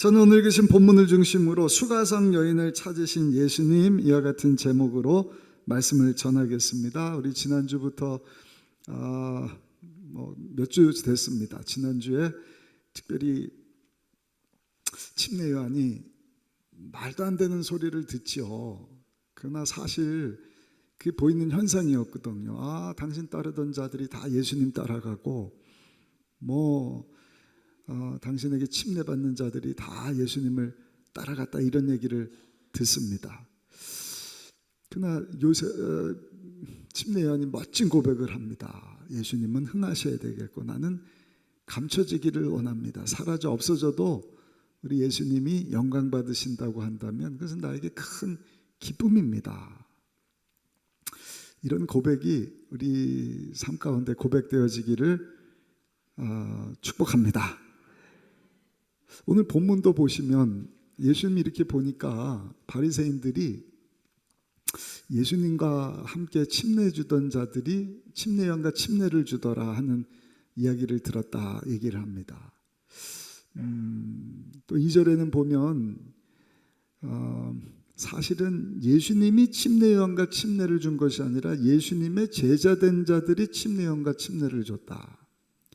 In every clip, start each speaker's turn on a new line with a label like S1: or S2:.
S1: 저는 오늘 계신 본문을 중심으로 수가성 여인을 찾으신 예수님, 이와 같은 제목으로 말씀을 전하겠습니다. 우리 지난주부터 몇 주 됐습니다. 지난주에 특별히 침례 요한이 말도 안 되는 소리를 듣지요. 그러나 사실 그게 보이는 현상이었거든요. 당신 따르던 자들이 다 예수님 따라가고 당신에게 침례받는 자들이 다 예수님을 따라갔다, 이런 얘기를 듣습니다. 그러나 침례 요한이 멋진 고백을 합니다. 예수님은 흥하셔야 되겠고 나는 감춰지기를 원합니다. 사라져 없어져도 우리 예수님이 영광 받으신다고 한다면 그것은 나에게 큰 기쁨입니다. 이런 고백이 우리 삶 가운데 고백되어지기를 축복합니다. 오늘 본문도 보시면 예수님이 이렇게 보니까 바리새인들이 예수님과 함께 침례 주던 자들이 침례 요한과 침례를 주더라 하는 이야기를 들었다 얘기를 합니다. 또 2절에는 보면 사실은 예수님이 침례 요한과 침례를 준 것이 아니라 예수님의 제자된 자들이 침례 요한과 침례를 줬다.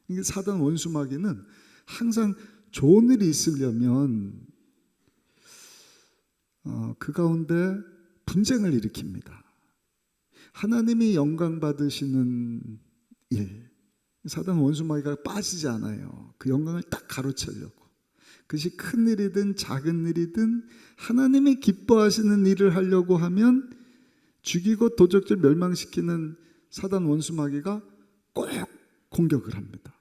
S1: 이게 사단 원수마귀는 항상 좋은 일이 있으려면 그 가운데 분쟁을 일으킵니다. 하나님이 영광 받으시는 일, 사단 원수마귀가 빠지지 않아요. 그 영광을 딱 가로채려고. 그것이 큰 일이든 작은 일이든 하나님이 기뻐하시는 일을 하려고 하면 죽이고 도적질 멸망시키는 사단 원수마귀가 꼭 공격을 합니다.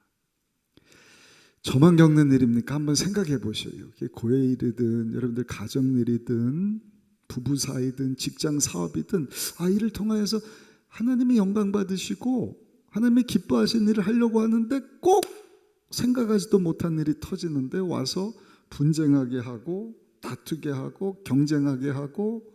S1: 저만 겪는 일입니까? 한번 생각해 보셔요. 교회 일이든 여러분들 가정 일이든 부부 사이든 직장 사업이든 이를 통하여서 하나님이 영광 받으시고 하나님이 기뻐하시는 일을 하려고 하는데 꼭 생각하지도 못한 일이 터지는데 와서 분쟁하게 하고 다투게 하고 경쟁하게 하고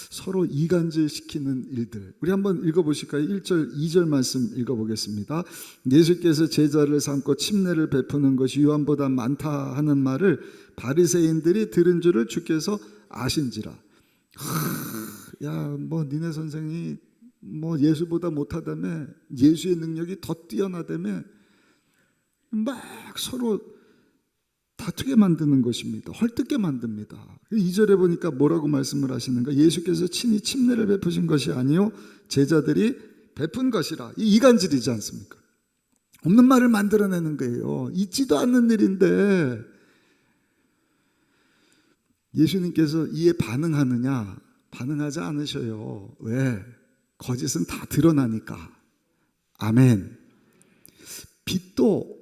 S1: 서로 이간질시키는 일들, 우리 한번 읽어보실까요? 1절 2절 말씀 읽어보겠습니다. 예수께서 제자를 삼고 침례를 베푸는 것이 요한보다 많다 하는 말을 바리새인들이 들은 줄을 주께서 아신지라. 니네 선생이 예수보다 못하다며, 예수의 능력이 더 뛰어나다며 막 서로 다투게 만드는 것입니다. 헐뜯게 만듭니다. 2절에 보니까 뭐라고 말씀을 하시는가? 예수께서 친히 침례를 베푸신 것이 아니요 제자들이 베푼 것이라. 이 이간질이지 않습니까? 없는 말을 만들어내는 거예요. 있지도 않는 일인데 예수님께서 이에 반응하느냐? 반응하지 않으셔요. 왜? 거짓은 다 드러나니까. 아멘. 빛도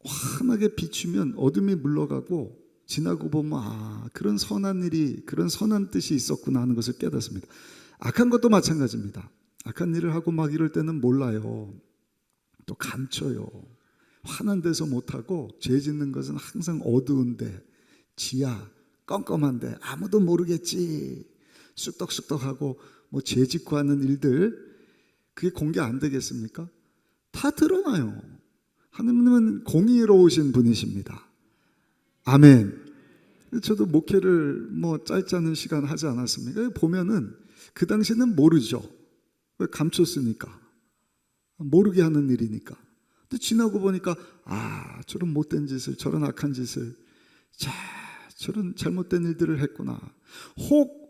S1: 환하게 비추면 어둠이 물러가고 지나고 보면 그런 선한 일이, 그런 선한 뜻이 있었구나 하는 것을 깨닫습니다. 악한 것도 마찬가지입니다. 악한 일을 하고 막 이럴 때는 몰라요. 또 감춰요. 환한 데서 못하고 죄 짓는 것은 항상 어두운데, 지하 껌껌한데 아무도 모르겠지 쑥덕쑥덕하고 죄 짓고 하는 일들, 그게 공개 안 되겠습니까? 다 드러나요. 하나님은 공의로우신 분이십니다. 아멘. 저도 목회를 짧지 않은 시간 하지 않았습니까? 보면은 그 당시는 모르죠. 왜? 감췄으니까. 모르게 하는 일이니까. 근데 지나고 보니까 저런 못된 짓을, 저런 악한 짓을, 저런 잘못된 일들을 했구나. 혹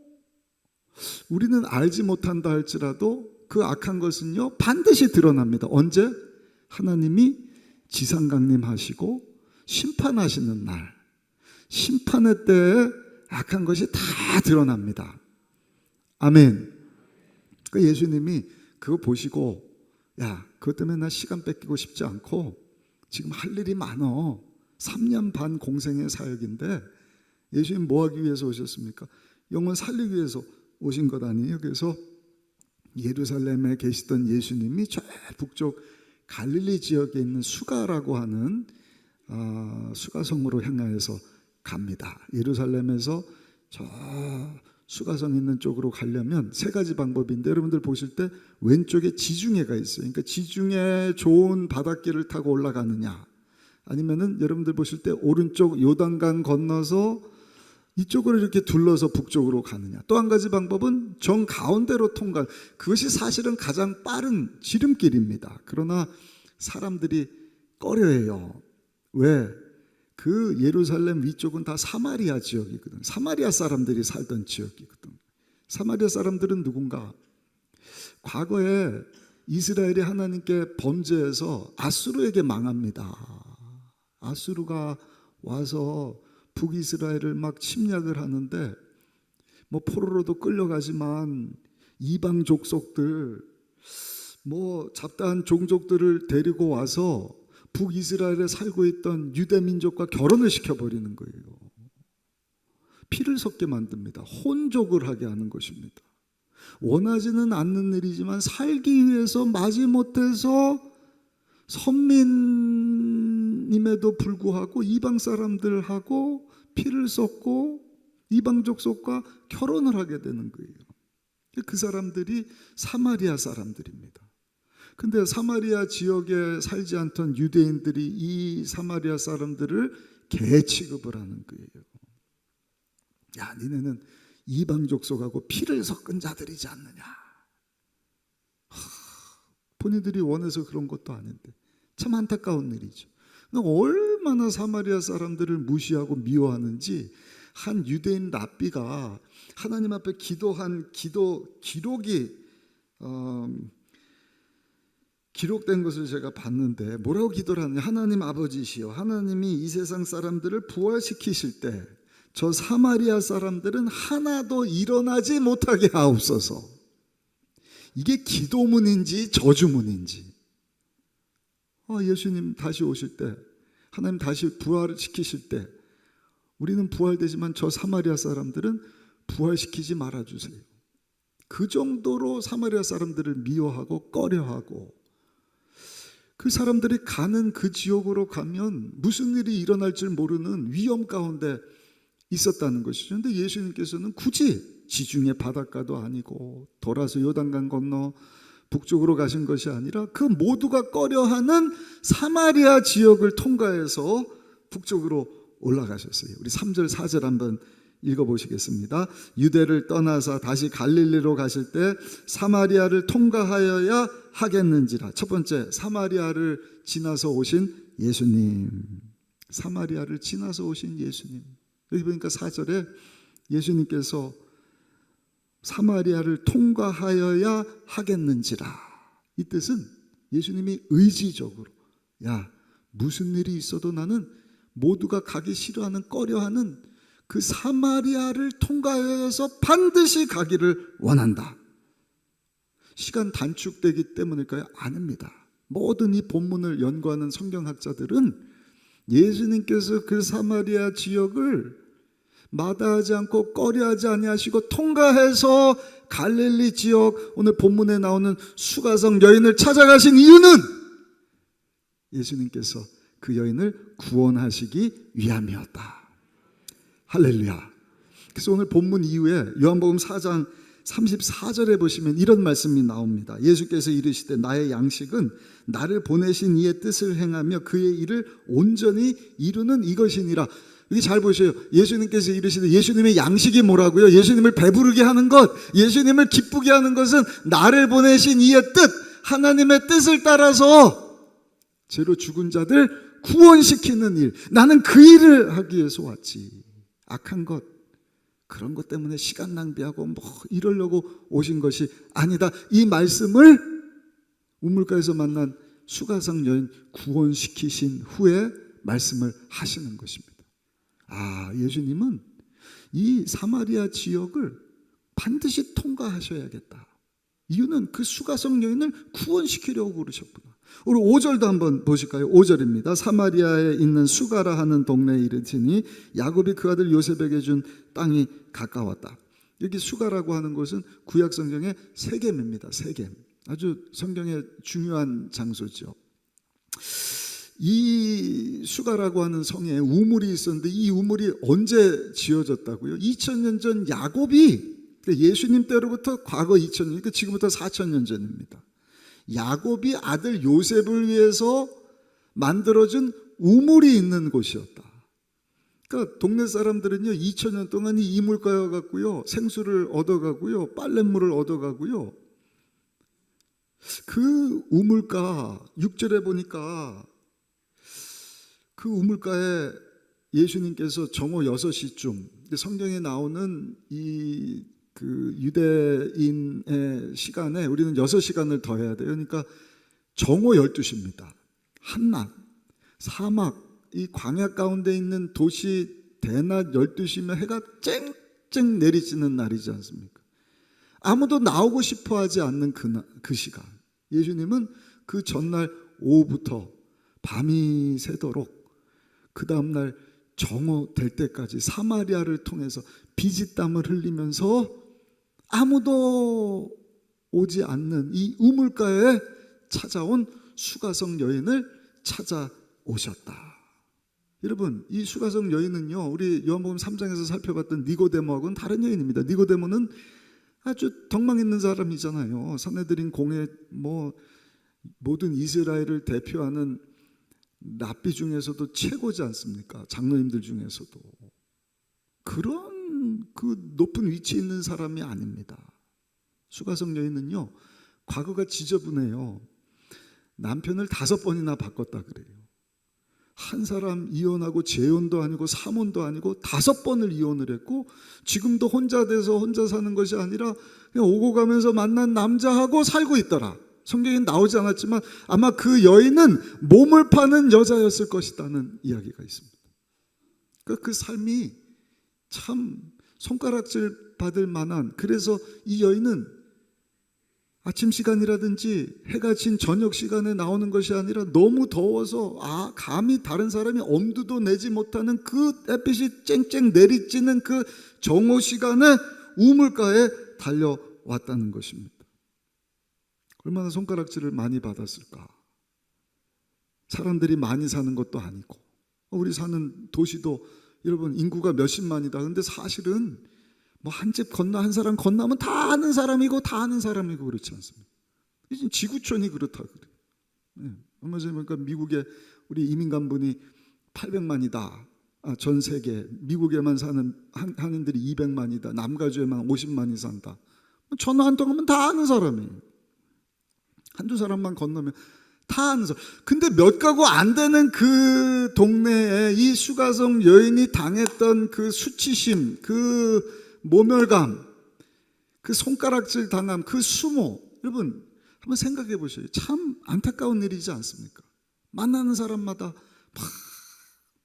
S1: 우리는 알지 못한다 할지라도 그 악한 것은요 반드시 드러납니다. 언제? 하나님이 지상 강림하시고 심판하시는 날, 심판의 때에 악한 것이 다 드러납니다. 아멘. 그 예수님이 그거 보시고 그것 때문에 나 시간 뺏기고 싶지 않고 지금 할 일이 많어. 3년 반 공생의 사역인데 예수님 뭐 하기 위해서 오셨습니까? 영혼 살리기 위해서 오신 것 아니에요? 그래서 예루살렘에 계시던 예수님이 저 북쪽 갈릴리 지역에 있는 수가라고 하는 수가성으로 향하여서 갑니다. 예루살렘에서 저 수가성 있는 쪽으로 가려면 세 가지 방법인데, 여러분들 보실 때 왼쪽에 지중해가 있어요. 그러니까 지중해 좋은 바닷길을 타고 올라가느냐, 아니면은 여러분들 보실 때 오른쪽 요단강 건너서 이쪽으로 이렇게 둘러서 북쪽으로 가느냐. 또 한 가지 방법은 정 가운데로 통과. 그것이 사실은 가장 빠른 지름길입니다. 그러나 사람들이 꺼려해요. 왜? 그 예루살렘 위쪽은 다 사마리아 지역이거든. 사마리아 사람들이 살던 지역이거든. 사마리아 사람들은 누군가? 과거에 이스라엘이 하나님께 범죄해서 아수르에게 망합니다. 아수르가 와서 북이스라엘을 막 침략을 하는데 뭐 포로로도 끌려가지만 이방 족속들 뭐 잡다한 종족들을 데리고 와서 북이스라엘에 살고 있던 유대 민족과 결혼을 시켜버리는 거예요. 피를 섞게 만듭니다. 혼족을 하게 하는 것입니다. 원하지는 않는 일이지만 살기 위해서 마지못해서 선민임에도 불구하고 이방 사람들하고 피를 섞고 이방 족속과 결혼을 하게 되는 거예요. 그 사람들이 사마리아 사람들입니다. 근데 사마리아 지역에 살지 않던 유대인들이 이 사마리아 사람들을 개 취급을 하는 거예요. 야, 니네는 이방 족속하고 피를 섞은 자들이지 않느냐. 본인들이 원해서 그런 것도 아닌데 참 안타까운 일이죠. 얼마나 사마리아 사람들을 무시하고 미워하는지 한 유대인 랍비가 하나님 앞에 기도한 기록이 기록된 것을 제가 봤는데 뭐라고 기도를 하느냐. 하나님 아버지시여, 하나님이 이 세상 사람들을 부활시키실 때 저 사마리아 사람들은 하나도 일어나지 못하게 하옵소서. 이게 기도문인지 저주문인지. 예수님 다시 오실 때, 하나님 다시 부활시키실 때 우리는 부활되지만 저 사마리아 사람들은 부활시키지 말아주세요. 그 정도로 사마리아 사람들을 미워하고 꺼려하고, 그 사람들이 가는 그 지역으로 가면 무슨 일이 일어날 줄 모르는 위험 가운데 있었다는 것이죠. 그런데 예수님께서는 굳이 지중해 바닷가도 아니고 돌아서 요단강 건너 북쪽으로 가신 것이 아니라 그 모두가 꺼려하는 사마리아 지역을 통과해서 북쪽으로 올라가셨어요. 우리 3절 4절 한번 읽어보시겠습니다. 유대를 떠나서 다시 갈릴리로 가실 때 사마리아를 통과하여야 하겠는지라. 첫 번째, 사마리아를 지나서 오신 예수님. 사마리아를 지나서 오신 예수님. 여기 보니까 4절에 예수님께서 사마리아를 통과하여야 하겠는지라. 이 뜻은 예수님이 의지적으로, 야, 무슨 일이 있어도 나는 모두가 가기 싫어하는, 꺼려하는 그 사마리아를 통과해서 반드시 가기를 원한다. 시간 단축되기 때문일까요? 아닙니다. 모든 이 본문을 연구하는 성경학자들은 예수님께서 그 사마리아 지역을 마다하지 않고 꺼려하지 아니하시고 통과해서 갈릴리 지역, 오늘 본문에 나오는 수가성 여인을 찾아가신 이유는 예수님께서 그 여인을 구원하시기 위함이었다. 할렐루야. 그래서 오늘 본문 이후에 요한복음 4장 34절에 보시면 이런 말씀이 나옵니다. 예수께서 이르시되 나의 양식은 나를 보내신 이의 뜻을 행하며 그의 일을 온전히 이루는 이것이니라. 여기 잘 보셔요. 예수님께서 이르시되, 예수님의 양식이 뭐라고요? 예수님을 배부르게 하는 것, 예수님을 기쁘게 하는 것은 나를 보내신 이의 뜻, 하나님의 뜻을 따라서 죄로 죽은 자들 구원시키는 일. 나는 그 일을 하기 위해서 왔지. 악한 것, 그런 것 때문에 시간 낭비하고 뭐 이러려고 오신 것이 아니다. 이 말씀을 우물가에서 만난 수가성 여인 구원시키신 후에 말씀을 하시는 것입니다. 예수님은 이 사마리아 지역을 반드시 통과하셔야겠다. 이유는 그 수가성 여인을 구원시키려고 그러셨구나. 우리 5절도 한번 보실까요? 5절입니다. 사마리아에 있는 수가라 하는 동네에 이르시니 야곱이 그 아들 요셉에게 준 땅이 가까웠다. 여기 수가라고 하는 곳은 구약 성경의 세겜입니다. 세겜. 아주 성경의 중요한 장소죠. 이 수가라고 하는 성에 우물이 있었는데 이 우물이 언제 지어졌다고요? 2000년 전 야곱이, 예수님 때로부터 과거 2000년, 그러니까 지금부터 4000년 전입니다. 야곱이 아들 요셉을 위해서 만들어준 우물이 있는 곳이었다. 그러니까 동네 사람들은요 2000년 동안 이 이물가에 와갖고요 생수를 얻어가고요 빨랫물을 얻어가고요. 그 우물가 6절에 보니까 그 우물가에 예수님께서 정오 6시쯤 성경에 나오는 이 그 유대인의 시간에 우리는 6시간을 더 해야 돼요. 그러니까 정오 12시입니다. 한낮 사막 이 광야 가운데 있는 도시 대낮 12시면 해가 쨍쨍 내리쬐는 날이지 않습니까? 아무도 나오고 싶어 하지 않는 그 시간 예수님은 그 전날 오후부터 밤이 새도록 그 다음날 정오 될 때까지 사마리아를 통해서 피지땀을 흘리면서 아무도 오지 않는 이 우물가에 찾아온 수가성 여인을 찾아오셨다. 여러분 이 수가성 여인은요 우리 요한복음 3장에서 살펴봤던 니고데모하고는 다른 여인입니다. 니고데모는 아주 덕망 있는 사람이잖아요. 산헤드린 공회 모든 이스라엘을 대표하는 랍비 중에서도 최고지 않습니까? 장로님들 중에서도 그런 그 높은 위치에 있는 사람이 아닙니다. 수가성 여인은요 과거가 지저분해요. 남편을 5번이나 바꿨다 그래요. 한 사람 이혼하고 재혼도 아니고 삼혼도 아니고 5번을 이혼을 했고 지금도 혼자 돼서 혼자 사는 것이 아니라 그냥 오고 가면서 만난 남자하고 살고 있더라. 성경에 나오지 않았지만 아마 그 여인은 몸을 파는 여자였을 것이라는 이야기가 있습니다. 그러니까 그 삶이 참 손가락질 받을 만한, 그래서 이 여인은 아침 시간이라든지 해가 진 저녁 시간에 나오는 것이 아니라 너무 더워서 감히 다른 사람이 엄두도 내지 못하는 그 햇빛이 쨍쨍 내리쬐는 그 정오 시간에 우물가에 달려왔다는 것입니다. 얼마나 손가락질을 많이 받았을까. 사람들이 많이 사는 것도 아니고 우리 사는 도시도 여러분 인구가 몇십만이다. 근데 사실은 뭐 한 집 건너 한 사람 건너면 다 아는 사람이고 다 아는 사람이고 그렇지 않습니까? 이제 지구촌이 그렇다 그래요. 얼마 전에 보니까 미국에 우리 이민 간 분이 800만이다. 전 세계 미국에만 사는 한인들이 200만이다. 남가주에만 50만이 산다. 전화 한 통하면 다 아는 사람이에요. 한두 사람만 건너면 다 아는 사람. 근데 몇 가구 안 되는 그 동네에 이 수가성 여인이 당했던 그 수치심, 그 모멸감, 그 손가락질 당함, 그 수모, 여러분 한번 생각해 보세요. 참 안타까운 일이지 않습니까? 만나는 사람마다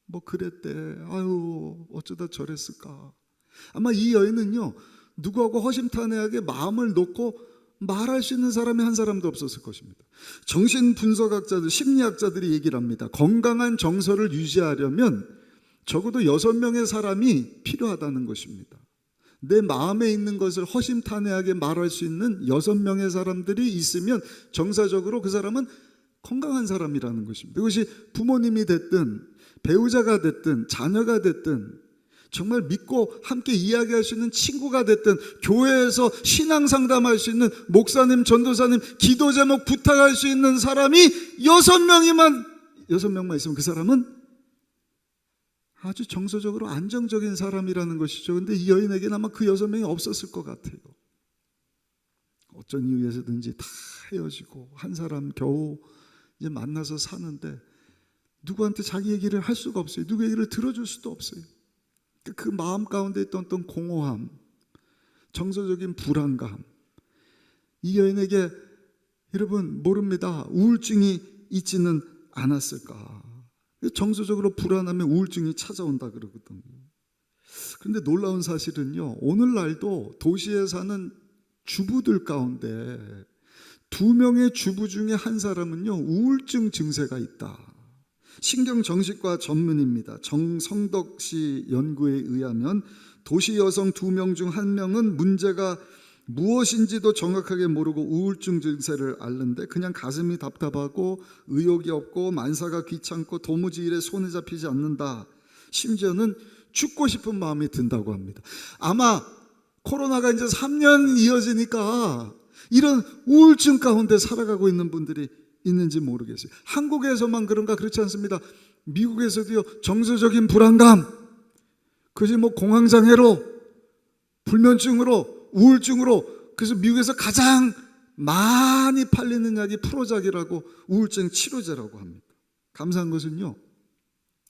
S1: 뭐 그랬대, 아유 어쩌다 저랬을까. 아마 이 여인은요 누구하고 허심탄회하게 마음을 놓고 말할 수 있는 사람이 한 사람도 없었을 것입니다. 정신분석학자들, 심리학자들이 얘기를 합니다. 건강한 정서를 유지하려면 적어도 6명의 사람이 필요하다는 것입니다. 내 마음에 있는 것을 허심탄회하게 말할 수 있는 6명의 사람들이 있으면 정사적으로 그 사람은 건강한 사람이라는 것입니다. 이것이 부모님이 됐든 배우자가 됐든 자녀가 됐든 정말 믿고 함께 이야기할 수 있는 친구가 됐든 교회에서 신앙 상담할 수 있는 목사님, 전도사님, 기도 제목 부탁할 수 있는 사람이 6명만 있으면 그 사람은 아주 정서적으로 안정적인 사람이라는 것이죠. 그런데 이 여인에게는 아마 그 6명이 없었을 것 같아요. 어쩐 이유에서든지 다 헤어지고 한 사람 겨우 이제 만나서 사는데 누구한테 자기 얘기를 할 수가 없어요. 누구 얘기를 들어줄 수도 없어요. 그 마음 가운데 있던 어떤 공허함, 정서적인 불안감, 이 여인에게 여러분 모릅니다. 우울증이 있지는 않았을까. 정서적으로 불안하면 우울증이 찾아온다 그러거든요. 그런데 놀라운 사실은요, 오늘날도 도시에 사는 주부들 가운데 2명의 주부 중에 한 사람은요 우울증 증세가 있다. 신경정신과 전문입니다. 정성덕 씨 연구에 의하면 도시 여성 2명 중 1명은 문제가 무엇인지도 정확하게 모르고 우울증 증세를 앓는데 그냥 가슴이 답답하고 의욕이 없고 만사가 귀찮고 도무지 일에 손에 잡히지 않는다. 심지어는 죽고 싶은 마음이 든다고 합니다. 아마 코로나가 이제 3년 이어지니까 이런 우울증 가운데 살아가고 있는 분들이 있는지 모르겠어요. 한국에서만 그런가 그렇지 않습니다. 미국에서도요, 정서적인 불안감, 그것이 뭐 공황장애로, 불면증으로, 우울증으로, 그래서 미국에서 가장 많이 팔리는 약이 프로작이라고, 우울증 치료제라고 합니다. 감사한 것은요,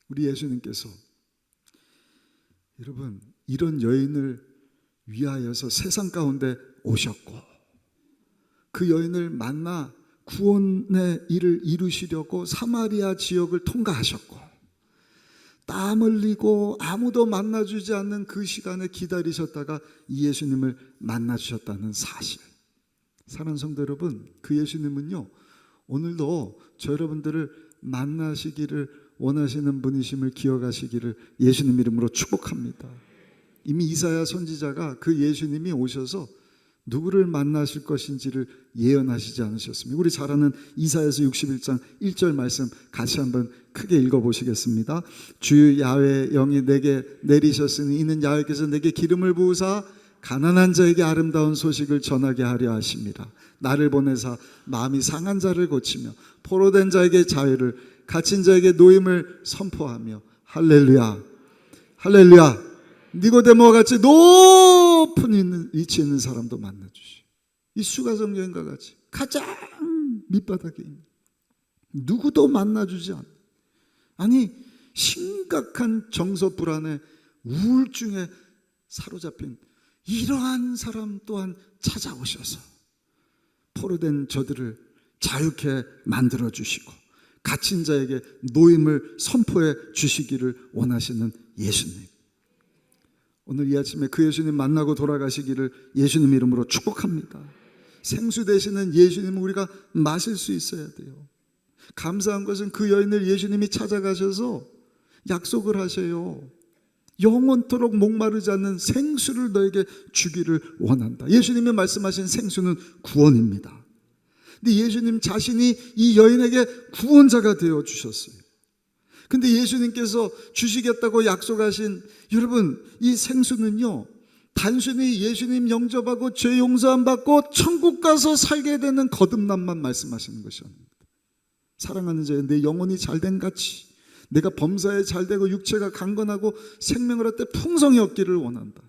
S1: 우리 예수님께서 여러분 이런 여인을 위하여서 세상 가운데 오셨고, 그 여인을 만나 구원의 일을 이루시려고 사마리아 지역을 통과하셨고, 땀 흘리고 아무도 만나주지 않는 그 시간에 기다리셨다가 이 예수님을 만나주셨다는 사실. 사랑하는 성도 여러분, 그 예수님은요, 오늘도 저 여러분들을 만나시기를 원하시는 분이심을 기억하시기를 예수님 이름으로 축복합니다. 이미 이사야 선지자가 그 예수님이 오셔서 누구를 만나실 것인지를 예언하시지 않으셨습니까? 우리 잘 아는 이사야서 61장 1절 말씀 같이 한번 크게 읽어보시겠습니다. 주 야훼 영이 내게 내리셨으니 이는 야훼께서 내게 기름을 부으사 가난한 자에게 아름다운 소식을 전하게 하려 하심이라. 나를 보내사 마음이 상한 자를 고치며 포로된 자에게 자유를, 갇힌 자에게 노임을 선포하며. 할렐루야, 할렐루야. 니고데모와 같이 높은 위치에 있는 사람도 만나주시. 이 수가성 여인과 같이 가장 밑바닥에 있는, 누구도 만나주지 않는, 아니 심각한 정서 불안에 우울증에 사로잡힌 이러한 사람 또한 찾아오셔서 포로된 저들을 자유케 만들어 주시고 갇힌 자에게 노임을 선포해 주시기를 원하시는 예수님. 오늘 이 아침에 그 예수님 만나고 돌아가시기를 예수님 이름으로 축복합니다. 생수 되시는 예수님을 우리가 마실 수 있어야 돼요. 감사한 것은 그 여인을 예수님이 찾아가셔서 약속을 하셔요. 영원토록 목마르지 않는 생수를 너에게 주기를 원한다. 예수님이 말씀하신 생수는 구원입니다. 근데 예수님 자신이 이 여인에게 구원자가 되어 주셨어요. 근데 예수님께서 주시겠다고 약속하신, 여러분, 이 생수는요, 단순히 예수님 영접하고 죄 용서함 받고 천국 가서 살게 되는 거듭남만 말씀하시는 것이 아닙니다. 사랑하는 자여, 내 영혼이 잘된 같이 내가 범사에 잘되고 육체가 강건하고 생명을 할 때 풍성히 얻기를 원한다.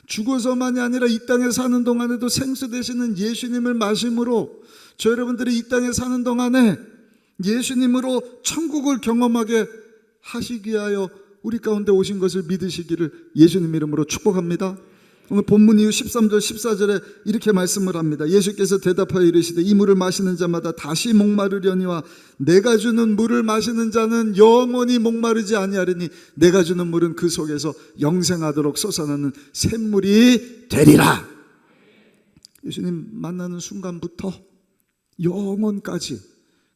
S1: 죽어서만이 아니라 이 땅에 사는 동안에도 생수 되시는 예수님을 마심으로 저 여러분들이 이 땅에 사는 동안에 예수님으로 천국을 경험하게 하시기 위하여 우리 가운데 오신 것을 믿으시기를 예수님 이름으로 축복합니다. 오늘 본문 이후 13절 14절에 이렇게 말씀을 합니다. 예수께서 대답하여 이르시되 이 물을 마시는 자마다 다시 목마르려니와 내가 주는 물을 마시는 자는 영원히 목마르지 아니하리니 내가 주는 물은 그 속에서 영생하도록 솟아나는 샘물이 되리라. 예수님 만나는 순간부터 영원까지,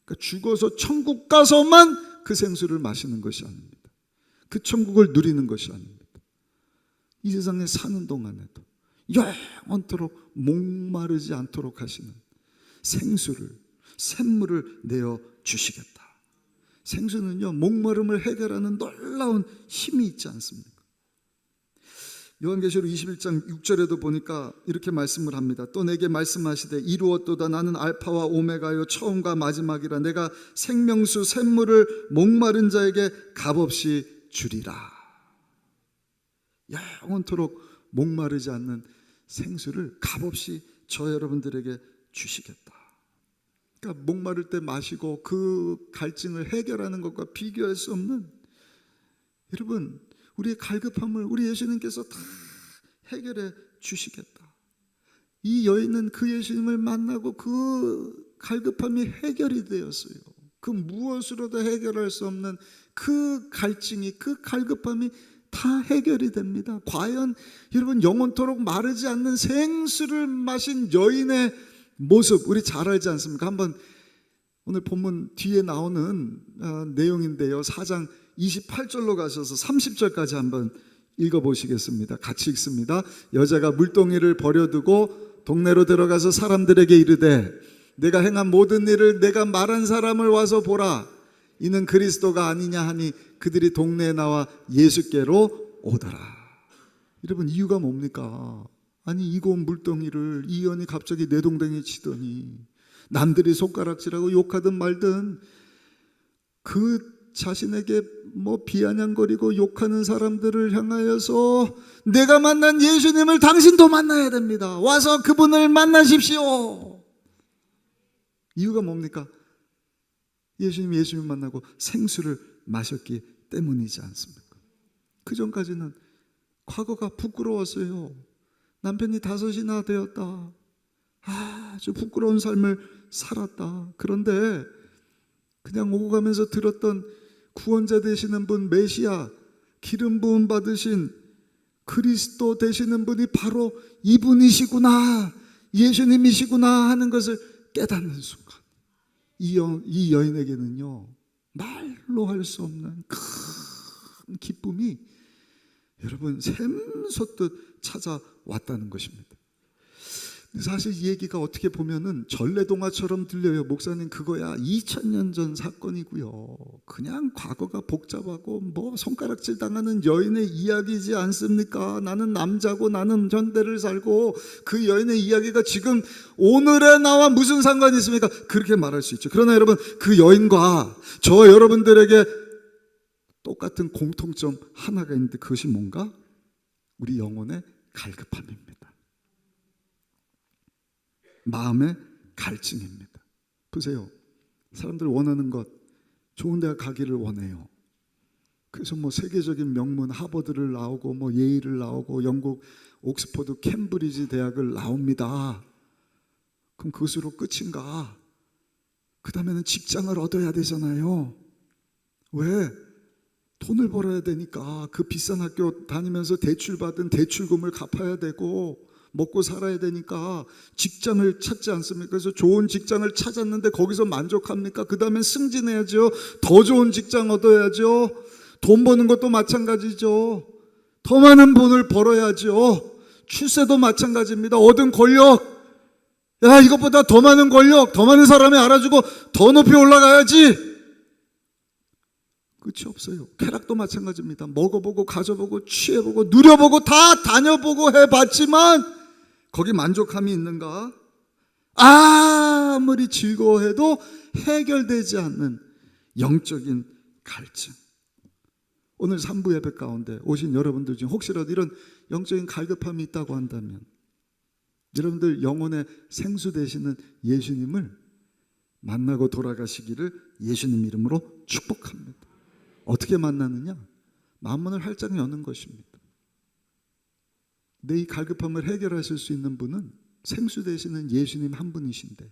S1: 그러니까 죽어서 천국 가서만 그 생수를 마시는 것이 아닙니다. 그 천국을 누리는 것이 아닙니다. 이 세상에 사는 동안에도 영원토록 목마르지 않도록 하시는 생수를, 샘물을 내어 주시겠다. 생수는요, 목마름을 해결하는 놀라운 힘이 있지 않습니까? 요한계시록 21장 6절에도 보니까 이렇게 말씀을 합니다. 또 내게 말씀하시되 이루었도다. 나는 알파와 오메가요 처음과 마지막이라. 내가 생명수 샘물을 목마른 자에게 값없이 주리라. 영원토록 목마르지 않는 생수를 값없이 저 여러분들에게 주시겠다. 그러니까 목마를 때 마시고 그 갈증을 해결하는 것과 비교할 수 없는, 여러분, 우리의 갈급함을 우리 예수님께서 다 해결해 주시겠다. 이 여인은 그 예수님을 만나고 그 갈급함이 해결이 되었어요. 그 무엇으로도 해결할 수 없는 그 갈증이, 그 갈급함이 다 해결이 됩니다. 과연 여러분, 영원토록 마르지 않는 생수를 마신 여인의 모습 우리 잘 알지 않습니까? 한번 오늘 본문 뒤에 나오는 내용인데요, 4장 28절로 가셔서 30절까지 한번 읽어보시겠습니다. 같이 읽습니다. 여자가 물동이를 버려두고 동네로 들어가서 사람들에게 이르되 내가 행한 모든 일을 내가 말한 사람을 와서 보라. 이는 그리스도가 아니냐 하니 그들이 동네에 나와 예수께로 오더라. 여러분, 이유가 뭡니까? 아니, 이 고운 물동이를 이 여인이 갑자기 내동댕이 치더니 남들이 손가락질하고 욕하든 말든 그 자신에게 비아냥거리고 욕하는 사람들을 향하여서 내가 만난 예수님을 당신도 만나야 됩니다. 와서 그분을 만나십시오. 이유가 뭡니까? 예수님을 만나고 생수를 마셨기 때문이지 않습니까? 그 전까지는 과거가 부끄러웠어요. 남편이 5이나 되었다. 아주 부끄러운 삶을 살았다. 그런데 그냥 오고 가면서 들었던 구원자 되시는 분, 메시아, 기름 부음 받으신 그리스도 되시는 분이 바로 이분이시구나, 예수님이시구나 하는 것을 깨닫는 순간 이 여인에게는요, 말로 할 수 없는 큰 기쁨이 여러분 샘솟듯 찾아왔다는 것입니다. 사실 이 얘기가 어떻게 보면은 전래동화처럼 들려요. 목사님, 그거야 2000년 전 사건이고요. 그냥 과거가 복잡하고 손가락질 당하는 여인의 이야기지 않습니까? 나는 남자고 나는 현대를 살고 그 여인의 이야기가 지금 오늘의 나와 무슨 상관이 있습니까? 그렇게 말할 수 있죠. 그러나 여러분, 그 여인과 저 여러분들에게 똑같은 공통점 하나가 있는데, 그것이 뭔가? 우리 영혼의 갈급함입니다. 마음의 갈증입니다. 보세요. 사람들 원하는 것, 좋은 데 가기를 원해요. 그래서 세계적인 명문 하버드를 나오고 예일을 나오고 영국 옥스퍼드 캠브리지 대학을 나옵니다. 그럼 그것으로 끝인가? 그 다음에는 직장을 얻어야 되잖아요. 왜? 돈을 벌어야 되니까. 그 비싼 학교 다니면서 대출받은 대출금을 갚아야 되고 먹고 살아야 되니까 직장을 찾지 않습니까? 그래서 좋은 직장을 찾았는데 거기서 만족합니까? 그 다음엔 승진해야죠. 더 좋은 직장 얻어야죠. 돈 버는 것도 마찬가지죠. 더 많은 돈을 벌어야죠. 출세도 마찬가지입니다. 얻은 권력, 야, 이것보다 더 많은 권력, 더 많은 사람이 알아주고 더 높이 올라가야지. 끝이 없어요. 쾌락도 마찬가지입니다. 먹어보고 가져보고 취해보고 누려보고 다 다녀보고 해봤지만 거기 만족함이 있는가? 아무리 즐거워해도 해결되지 않는 영적인 갈증. 오늘 3부 예배 가운데 오신 여러분들 중에 혹시라도 이런 영적인 갈급함이 있다고 한다면, 여러분들 영혼의 생수 되시는 예수님을 만나고 돌아가시기를 예수님 이름으로 축복합니다. 어떻게 만나느냐? 마음문을 활짝 여는 것입니다. 내 이 갈급함을 해결하실 수 있는 분은 생수 되시는 예수님 한 분이신데,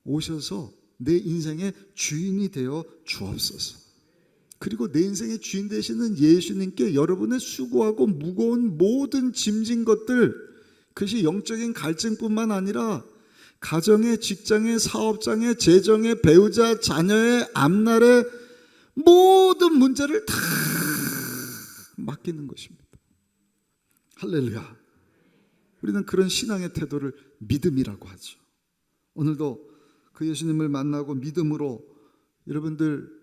S1: 오셔서 내 인생의 주인이 되어 주옵소서. 그리고 내 인생의 주인 되시는 예수님께 여러분의 수고하고 무거운 모든 짐진 것들, 그것이 영적인 갈증뿐만 아니라 가정의, 직장의, 사업장의, 재정의, 배우자, 자녀의, 앞날의 모든 문제를 다 맡기는 것입니다. 할렐루야. 우리는 그런 신앙의 태도를 믿음이라고 하죠. 오늘도 그 예수님을 만나고 믿음으로 여러분들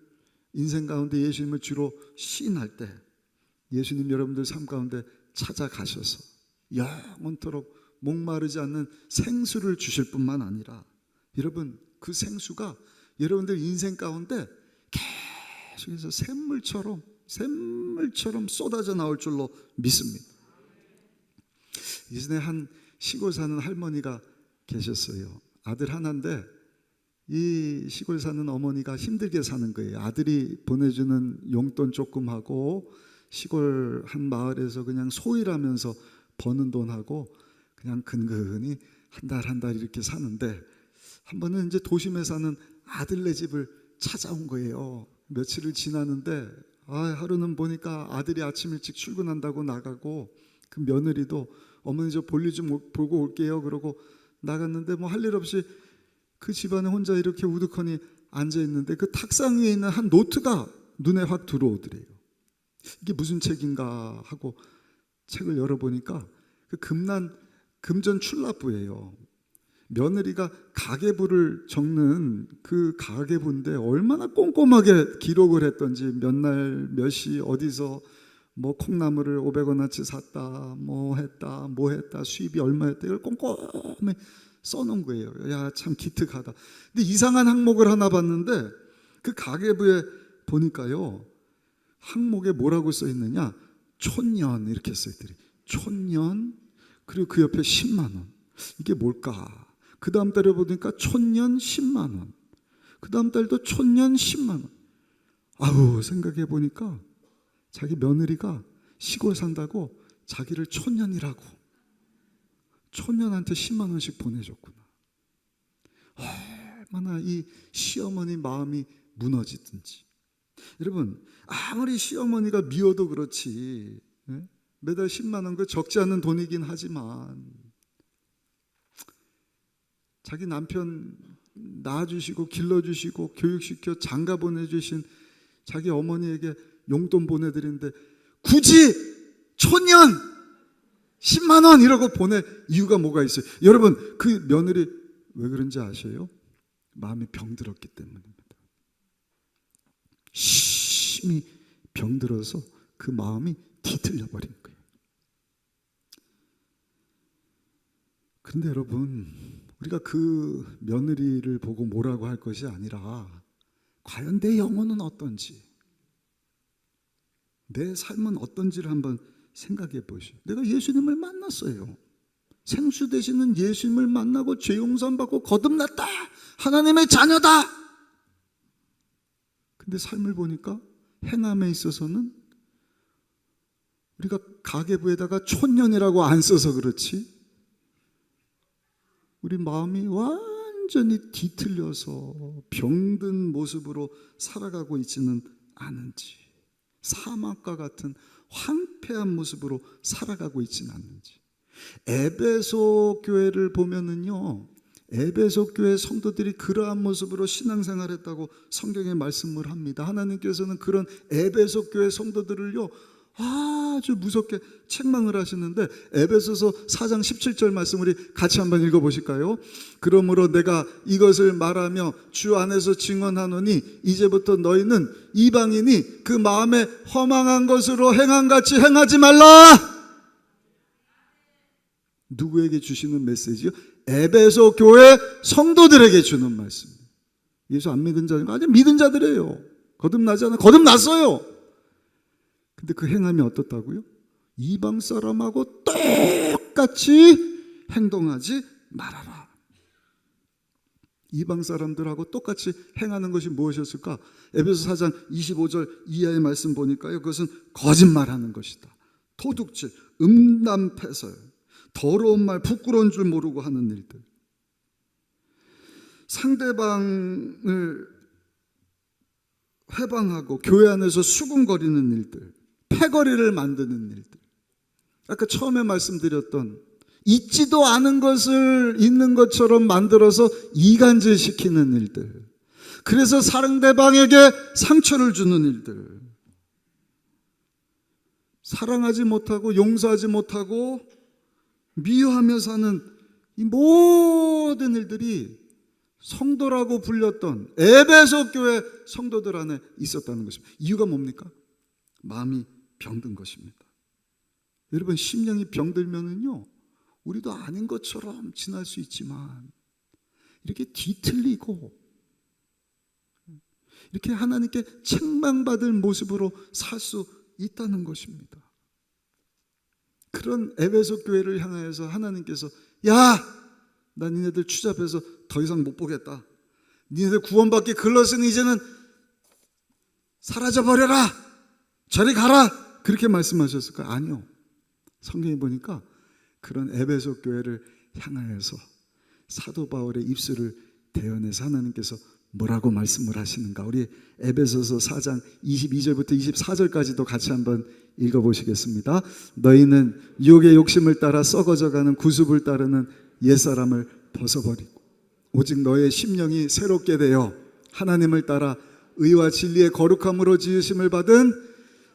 S1: 인생 가운데 예수님을 주로 시인할 때 예수님 여러분들 삶 가운데 찾아가셔서 영원토록 목마르지 않는 생수를 주실 뿐만 아니라, 여러분 그 생수가 여러분들 인생 가운데 계속해서 샘물처럼 쏟아져 나올 줄로 믿습니다. 예전에 한 시골 사는 할머니가 계셨어요. 아들 하나인데 이 시골 사는 어머니가 힘들게 사는 거예요. 아들이 보내주는 용돈 조금 하고 시골 한 마을에서 그냥 소일하면서 버는 돈하고 그냥 근근히 한 달 이렇게 사는데, 한 번은 이제 도심에 사는 아들네 집을 찾아온 거예요. 며칠을 지나는데 하루는 보니까 아들이 아침 일찍 출근한다고 나가고, 그 며느리도 어머니 저 볼일 좀 보고 올게요 그러고 나갔는데 할 일 없이 그 집안에 혼자 이렇게 우두커니 앉아 있는데 그 탁상 위에 있는 한 노트가 눈에 확 들어오더래요. 이게 무슨 책인가 하고 책을 열어보니까 그 금전 출납부예요. 며느리가 가계부를 적는 그 가계부인데 얼마나 꼼꼼하게 기록을 했던지, 몇 날 몇 시 어디서 콩나물을 500원어치 샀다, 뭐 했다, 수입이 얼마였다, 이걸 꼼꼼히 써놓은 거예요. 야, 참 기특하다. 근데 이상한 항목을 하나 봤는데 그 가계부에 보니까요, 항목에 뭐라고 써 있느냐, 촌년 이렇게 써 있더니 촌년, 그리고 그 옆에 10만 원. 이게 뭘까? 그 다음 달에 보니까 촌년 10만 원, 그 다음 달도 촌년 10만 원. 아우, 생각해 보니까 자기 며느리가 시골 산다고 자기를 촌년이라고 촌년한테 10만 원씩 보내줬구나. 얼마나 이 시어머니 마음이 무너지든지. 여러분, 아무리 시어머니가 미워도 그렇지, 매달 10만 원, 그 적지 않은 돈이긴 하지만 자기 남편 낳아주시고 길러주시고 교육시켜 장가 보내주신 자기 어머니에게 용돈 보내드리는데 굳이 촌년 10만 원 이러고 보낼 이유가 뭐가 있어요? 여러분, 그 며느리 왜 그런지 아셔요? 마음이 병들었기 때문입니다. 심히 병들어서 그 마음이 뒤틀려 버린 거예요. 그런데 여러분, 우리가 그 며느리를 보고 뭐라고 할 것이 아니라 과연 내 영혼은 어떤지, 내 삶은 어떤지를 한번 생각해 보시오. 내가 예수님을 만났어요. 생수 되시는 예수님을 만나고 죄 용서 받고 거듭났다, 하나님의 자녀다. 근데 삶을 보니까 행함에 있어서는 우리가 가계부에다가 촌년이라고 안 써서 그렇지 우리 마음이 완전히 뒤틀려서 병든 모습으로 살아가고 있지는 않은지, 사막과 같은 황폐한 모습으로 살아가고 있지는 않는지. 에베소 교회를 보면은요, 에베소 교회 성도들이 그러한 모습으로 신앙생활했다고 성경에 말씀을 합니다. 하나님께서는 그런 에베소 교회 성도들을요 아주 무섭게 책망을 하시는데, 에베소서 4장 17절 말씀 우리 같이 한번 읽어보실까요? 그러므로 내가 이것을 말하며 주 안에서 증언하노니 이제부터 너희는 이방인이 그 마음에 허망한 것으로 행함같이 행하지 말라. 누구에게 주시는 메시지요? 에베소 교회 성도들에게 주는 말씀입니다. 예수 안 믿은 자는 아직 믿은 자들이에요. 거듭나지 않아? 거듭났어요. 근데 그 행함이 어떻다고요? 이방 사람하고 똑같이 행동하지 말아라. 이방 사람들하고 똑같이 행하는 것이 무엇이었을까? 에베소 4장 25절 이하의 말씀 보니까요, 그것은 거짓말하는 것이다, 도둑질, 음란패설, 더러운 말, 부끄러운 줄 모르고 하는 일들, 상대방을 회방하고 교회 안에서 수군거리는 일들, 패거리를 만드는 일들, 아까 처음에 말씀드렸던 있지도 않은 것을 있는 것처럼 만들어서 이간질시키는 일들, 그래서 상대방에게 상처를 주는 일들, 사랑하지 못하고 용서하지 못하고 미워하며 사는 이 모든 일들이 성도라고 불렸던 에베소 교회 성도들 안에 있었다는 것입니다. 이유가 뭡니까? 마음이 병든 것입니다. 여러분, 심령이 병들면은요, 우리도 아닌 것처럼 지날 수 있지만 이렇게 뒤틀리고 이렇게 하나님께 책망받을 모습으로 살 수 있다는 것입니다. 그런 에베소 교회를 향하여서 하나님께서, 야, 나 니네들 추잡해서 더 이상 못 보겠다, 니네들 구원받기 글렀으니 이제는 사라져버려라, 저리 가라, 그렇게 말씀하셨을까요? 아니요. 성경에 보니까 그런 에베소 교회를 향하여서 사도 바울의 입술을 대언해서 하나님께서 뭐라고 말씀을 하시는가, 우리 에베소서 4장 22절부터 24절까지도 같이 한번 읽어보시겠습니다. 너희는 유혹의 욕심을 따라 썩어져가는 구습을 따르는 옛사람을 벗어버리고 오직 너의 심령이 새롭게 되어 하나님을 따라 의와 진리의 거룩함으로 지으심을 받은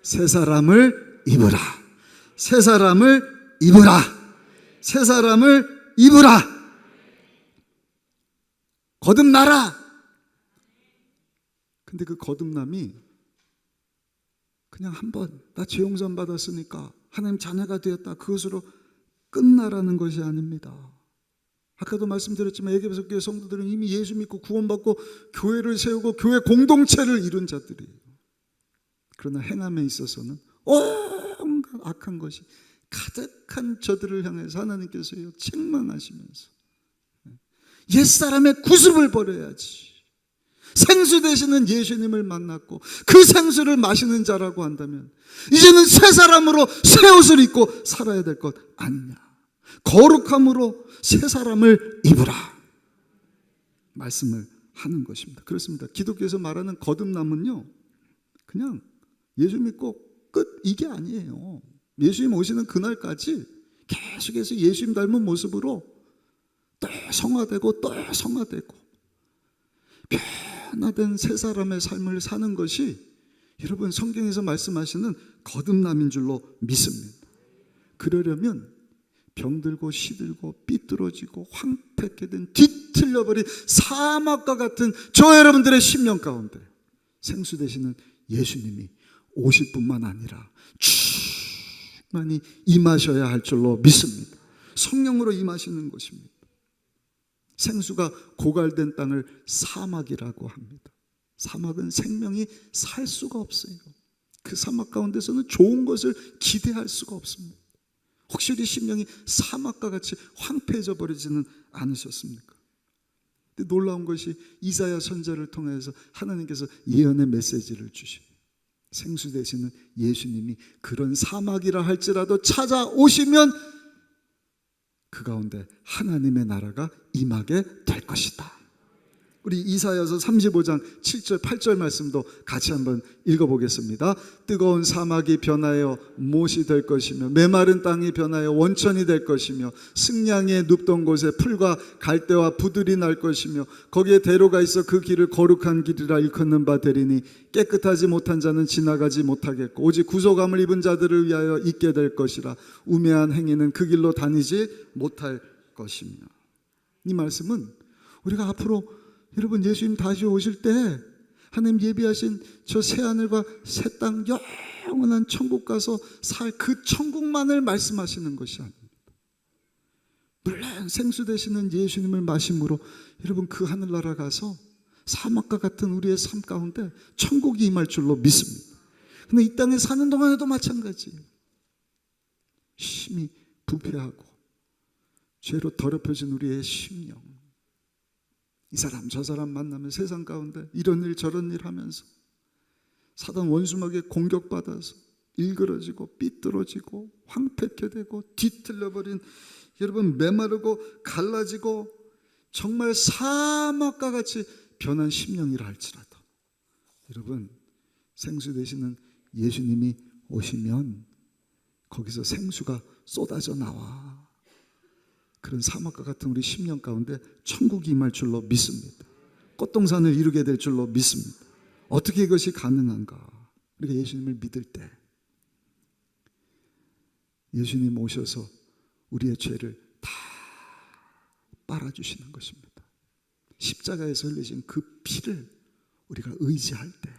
S1: 새 사람을 입으라. 새 사람을 입으라. 새 사람을 입으라. 거듭나라. 근데 그 거듭남이 그냥 한번 나 죄 용서 받았으니까 하나님 자녀가 되었다, 그것으로 끝나라는 것이 아닙니다. 아까도 말씀드렸지만 에베소 교회 성도들은 이미 예수 믿고 구원받고 교회를 세우고 교회 공동체를 이룬 자들이에요. 그러나 행함에 있어서는 온갖 악한 것이 가득한 저들을 향해서 하나님께서요 책망하시면서 옛사람의 구습을 버려야지. 생수 되시는 예수님을 만났고 그 생수를 마시는 자라고 한다면 이제는 새 사람으로 새 옷을 입고 살아야 될 것 아니냐. 거룩함으로 새 사람을 입으라 말씀을 하는 것입니다. 그렇습니다. 기독교에서 말하는 거듭남은요 그냥 예수 믿고 끝 이게 아니에요. 예수님 오시는 그날까지 계속해서 예수님 닮은 모습으로 또 성화되고 또 성화되고 변화된 새 사람의 삶을 사는 것이 여러분 성경에서 말씀하시는 거듭남인 줄로 믿습니다. 그러려면 병들고 시들고 삐뚤어지고 황폐케 된 뒤틀려버린 사막과 같은 저 여러분들의 심령 가운데 생수 되시는 예수님이 오실 뿐만 아니라 충만히 임하셔야 할 줄로 믿습니다. 성령으로 임하시는 것입니다. 생수가 고갈된 땅을 사막이라고 합니다. 사막은 생명이 살 수가 없어요. 그 사막 가운데서는 좋은 것을 기대할 수가 없습니다. 혹시 우리 심령이 사막과 같이 황폐해져 버리지는 않으셨습니까? 근데 놀라운 것이 이사야 선지자를 통해서 하나님께서 예언의 메시지를 주시고 생수 되시는 예수님이 그런 사막이라 할지라도 찾아오시면 그 가운데 하나님의 나라가 임하게 될 것이다. 우리 이사야서 35장 7절 8절 말씀도 같이 한번 읽어보겠습니다. 뜨거운 사막이 변하여 못이 될 것이며 메마른 땅이 변하여 원천이 될 것이며 승냥이에 눕던 곳에 풀과 갈대와 부들이 날 것이며 거기에 대로가 있어 그 길을 거룩한 길이라 일컫는 바 되리니 깨끗하지 못한 자는 지나가지 못하겠고 오직 구속함을 입은 자들을 위하여 있게 될 것이라 우매한 행위는 그 길로 다니지 못할 것이며. 이 말씀은 우리가 앞으로 여러분 예수님 다시 오실 때 하나님 예비하신 저 새하늘과 새 땅 영원한 천국 가서 살 그 천국만을 말씀하시는 것이 아닙니다. 물론 생수 되시는 예수님을 마심으로 여러분 그 하늘나라 가서 사막과 같은 우리의 삶 가운데 천국이 임할 줄로 믿습니다. 근데 이 땅에 사는 동안에도 마찬가지예요. 심히 부패하고 죄로 더럽혀진 우리의 심령, 이 사람 저 사람 만나면 세상 가운데 이런 일 저런 일 하면서 사단 원수막에 공격받아서 일그러지고 삐뚤어지고 황폐케 되고 뒤틀려버린 여러분 메마르고 갈라지고 정말 사막과 같이 변한 심령이라 할지라도 여러분 생수 되시는 예수님이 오시면 거기서 생수가 쏟아져 나와 그런 사막과 같은 우리 심령 가운데 천국이 임할 줄로 믿습니다. 꽃동산을 이루게 될 줄로 믿습니다. 어떻게 이것이 가능한가? 우리가 예수님을 믿을 때 예수님 오셔서 우리의 죄를 다 빨아주시는 것입니다. 십자가에서 흘리신 그 피를 우리가 의지할 때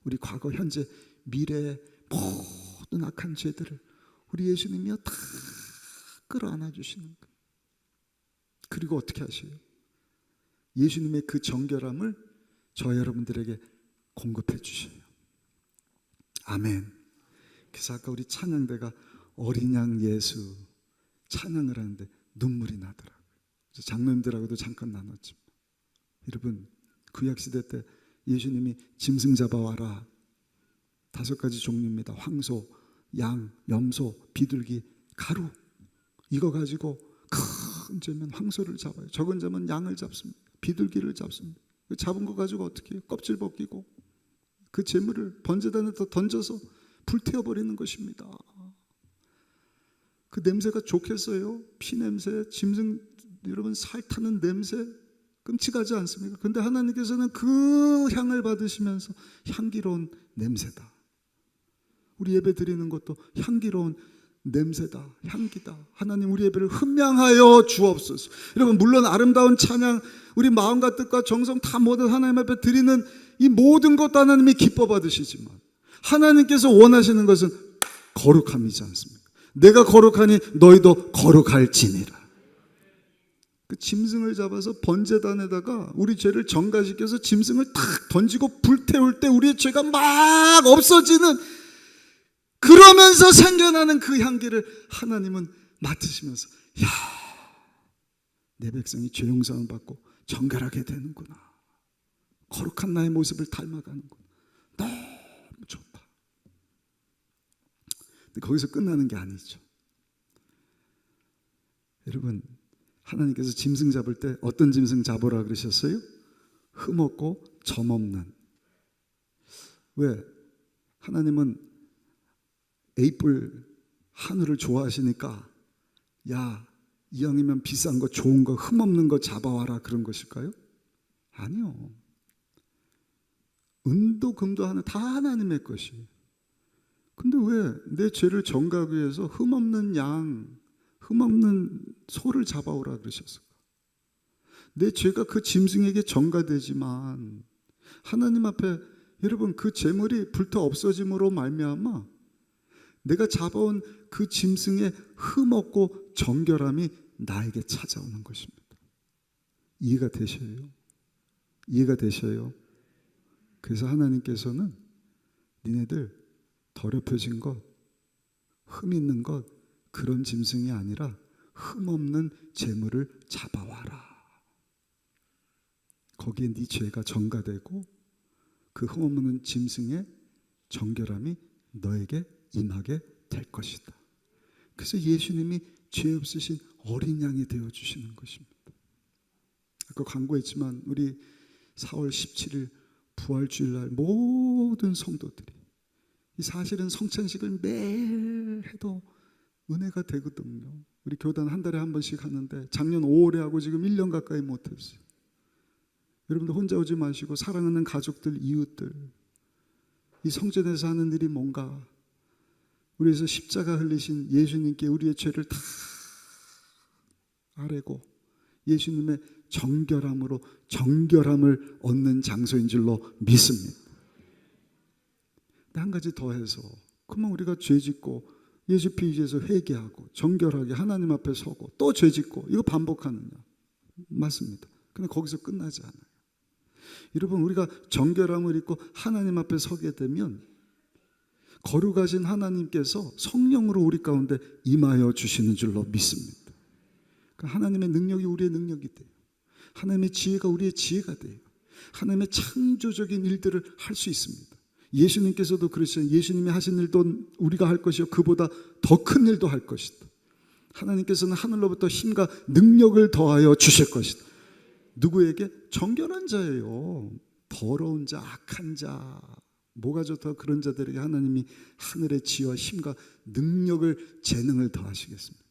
S1: 우리 과거, 현재, 미래의 모든 악한 죄들을 우리 예수님이요 다 끌어안아 주시는 거예요. 그리고 어떻게 하셔요? 예수님의 그 정결함을 저 여러분들에게 공급해 주셔요. 아멘. 그래서 아까 우리 찬양대가 어린 양 예수 찬양을 하는데 눈물이 나더라고요. 장로님들하고도 잠깐 나눴지만 여러분 구약시대 때 예수님이 짐승 잡아와라 5가지 종류입니다. 황소, 양, 염소, 비둘기, 가루 이거 가지고 큰 죄면 황소를 잡아요. 적은 죄면 양을 잡습니다. 비둘기를 잡습니다. 잡은 거 가지고 어떻게 해요? 껍질 벗기고 그 재물을 번제단에다 던져서 불태워버리는 것입니다. 그 냄새가 좋겠어요? 피냄새, 짐승 여러분 살 타는 냄새 끔찍하지 않습니까? 근데 하나님께서는 그 향을 받으시면서 향기로운 냄새다. 우리 예배 드리는 것도 향기로운 냄새다, 향기다. 하나님 우리 예배를 흠양하여 주옵소서. 여러분 물론 아름다운 찬양 우리 마음과 뜻과 정성 다 모든 하나님 앞에 드리는 이 모든 것도 하나님이 기뻐 받으시지만 하나님께서 원하시는 것은 거룩함이지 않습니까? 내가 거룩하니 너희도 거룩할지니라. 그 짐승을 잡아서 번제단에다가 우리 죄를 전가시켜서 짐승을 탁 던지고 불태울 때 우리의 죄가 막 없어지는, 그러면서 생겨나는 그 향기를 하나님은 맡으시면서, 야, 내 백성이 죄 용서를 받고 정결하게 되는구나, 거룩한 나의 모습을 닮아가는구나, 너무 좋다. 근데 거기서 끝나는 게 아니죠. 여러분, 하나님께서 짐승 잡을 때 어떤 짐승 잡으라 그러셨어요? 흠없고 점없는. 왜? 하나님은 에이뿔 한우를 좋아하시니까 야, 이왕이면 비싼 거, 좋은 거, 흠없는 거 잡아와라 그런 것일까요? 아니요. 은도 금도 하나 다 하나님의 것이에요. 근데 왜 내 죄를 정가하기 위해서 흠없는 양, 흠없는 소를 잡아오라 그러셨을까? 내 죄가 그 짐승에게 전가되지만 하나님 앞에, 여러분, 그 제물이 불타 없어짐으로 말미암아 내가 잡아온 그 짐승의 흠없고 정결함이 나에게 찾아오는 것입니다. 이해가 되셔요? 이해가 되셔요? 그래서 하나님께서는 니네들 더럽혀진 것, 흠 있는 것, 그런 짐승이 아니라 흠없는 제물을 잡아와라. 거기에 네 죄가 전가되고 그 흠없는 짐승의 정결함이 너에게 임하게 될 것이다. 그래서 예수님이 죄 없으신 어린 양이 되어주시는 것입니다. 아까 광고했지만 우리 4월 17일 부활주일날 모든 성도들이, 이 사실은 성찬식을 매일 해도 은혜가 되거든요. 우리 교단 한 달에 한 번씩 하는데 작년 5월에 하고 지금 1년 가까이 못했어요. 여러분들 혼자 오지 마시고 사랑하는 가족들, 이웃들, 이 성전에서 하는 일이 뭔가, 우리에서 십자가 흘리신 예수님께 우리의 죄를 다 아뢰고 예수님의 정결함으로 정결함을 얻는 장소인 줄로 믿습니다. 한 가지 더 해서, 그러면 우리가 죄 짓고 예수 피의에서 회개하고 정결하게 하나님 앞에 서고 또 죄 짓고 이거 반복하느냐? 맞습니다. 근데 거기서 끝나지 않아요. 여러분, 우리가 정결함을 입고 하나님 앞에 서게 되면 거룩하신 하나님께서 성령으로 우리 가운데 임하여 주시는 줄로 믿습니다. 그러니까 하나님의 능력이 우리의 능력이 돼요. 하나님의 지혜가 우리의 지혜가 돼요. 하나님의 창조적인 일들을 할 수 있습니다. 예수님께서도 그러셨어요. 예수님이 하신 일도 우리가 할 것이요 그보다 더 큰 일도 할 것이다. 하나님께서는 하늘로부터 힘과 능력을 더하여 주실 것이다. 누구에게? 정결한 자예요. 더러운 자, 악한 자, 뭐가 좋다 그런 자들에게 하나님이 하늘의 지혜와 힘과 능력을, 재능을 더하시겠습니다.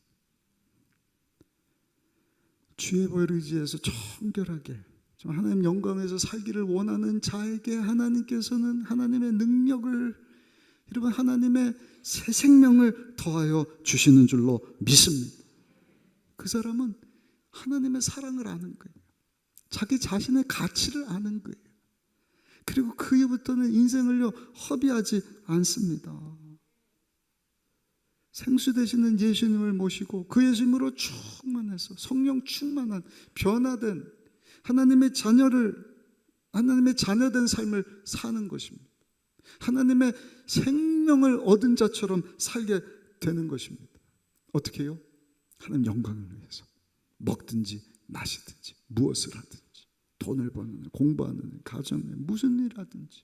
S1: 주의 보혈을 의지해서 정결하게 하나님 영광에서 살기를 원하는 자에게 하나님께서는 하나님의 능력을, 여러분, 하나님의 새 생명을 더하여 주시는 줄로 믿습니다. 그 사람은 하나님의 사랑을 아는 거예요. 자기 자신의 가치를 아는 거예요. 그리고 그 이후부터는 인생을요 허비하지 않습니다. 생수 되시는 예수님을 모시고 그 예수님으로 충만해서 성령 충만한 변화된 하나님의 자녀된 삶을 사는 것입니다. 하나님의 생명을 얻은 자처럼 살게 되는 것입니다. 어떻게 해요? 하나님 영광을 위해서 먹든지 마시든지 무엇을 하든지, 돈을 버는 일, 공부하는 일, 가정에 무슨 일 하든지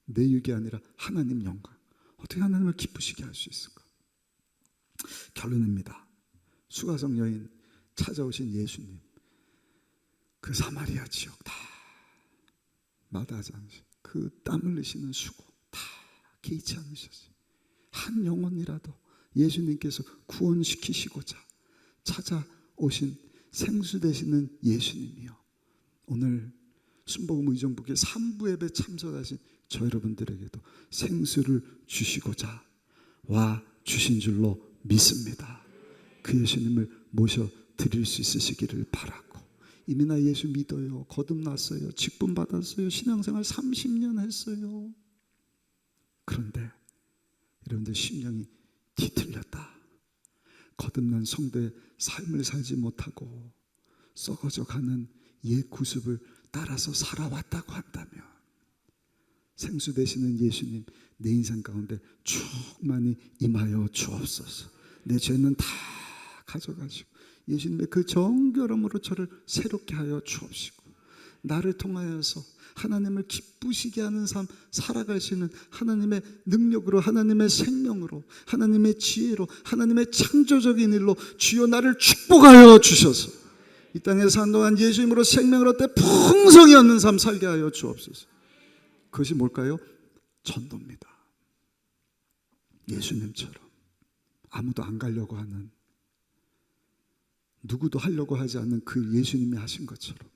S1: 내 육이 아니라 하나님 영광. 어떻게 하나님을 기쁘시게 할 수 있을까? 결론입니다. 수가성 여인 찾아오신 예수님, 그 사마리아 지역 다 마다하지 않으셨어요. 그 땀 흘리시는 수고 다 개의치 않으셨어요. 한 영혼이라도 예수님께서 구원시키시고자 찾아오신 생수 되시는 예수님이요, 오늘 순복음 의정부교회 3부 예배 참석하신 저 여러분들에게도 생수를 주시고자 와 주신 줄로 믿습니다. 그 예수님을 모셔 드릴 수 있으시기를 바라고, 이미 나 예수 믿어요, 거듭났어요, 직분 받았어요, 신앙생활 30년 했어요. 그런데 여러분들 심령이 뒤틀렸다, 거듭난 성도의 삶을 살지 못하고 썩어져 가는 옛 구습을 따라서 살아왔다고 한다면, 생수 되시는 예수님, 내 인생 가운데 충만히 임하여 주옵소서. 내 죄는 다 가져가시고 예수님의 그 정결함으로 저를 새롭게 하여 주옵시고, 나를 통하여서 하나님을 기쁘시게 하는 삶 살아갈 수 있는 하나님의 능력으로, 하나님의 생명으로, 하나님의 지혜로, 하나님의 창조적인 일로 주여 나를 축복하여 주셔서 이 땅에 사는 동안 예수님으로 생명을 얻되 풍성히 얻는 삶 살게 하여 주옵소서. 그것이 뭘까요? 전도입니다. 예수님처럼 아무도 안 가려고 하는, 누구도 하려고 하지 않는 그 예수님이 하신 것처럼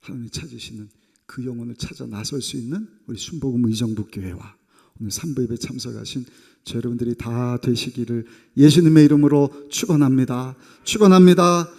S1: 하나님이 찾으시는 그 영혼을 찾아 나설 수 있는 우리 순복음 의정부교회와 오늘 3부 예배 참석하신 저 여러분들이 다 되시기를 예수님의 이름으로 축원합니다. 축원합니다.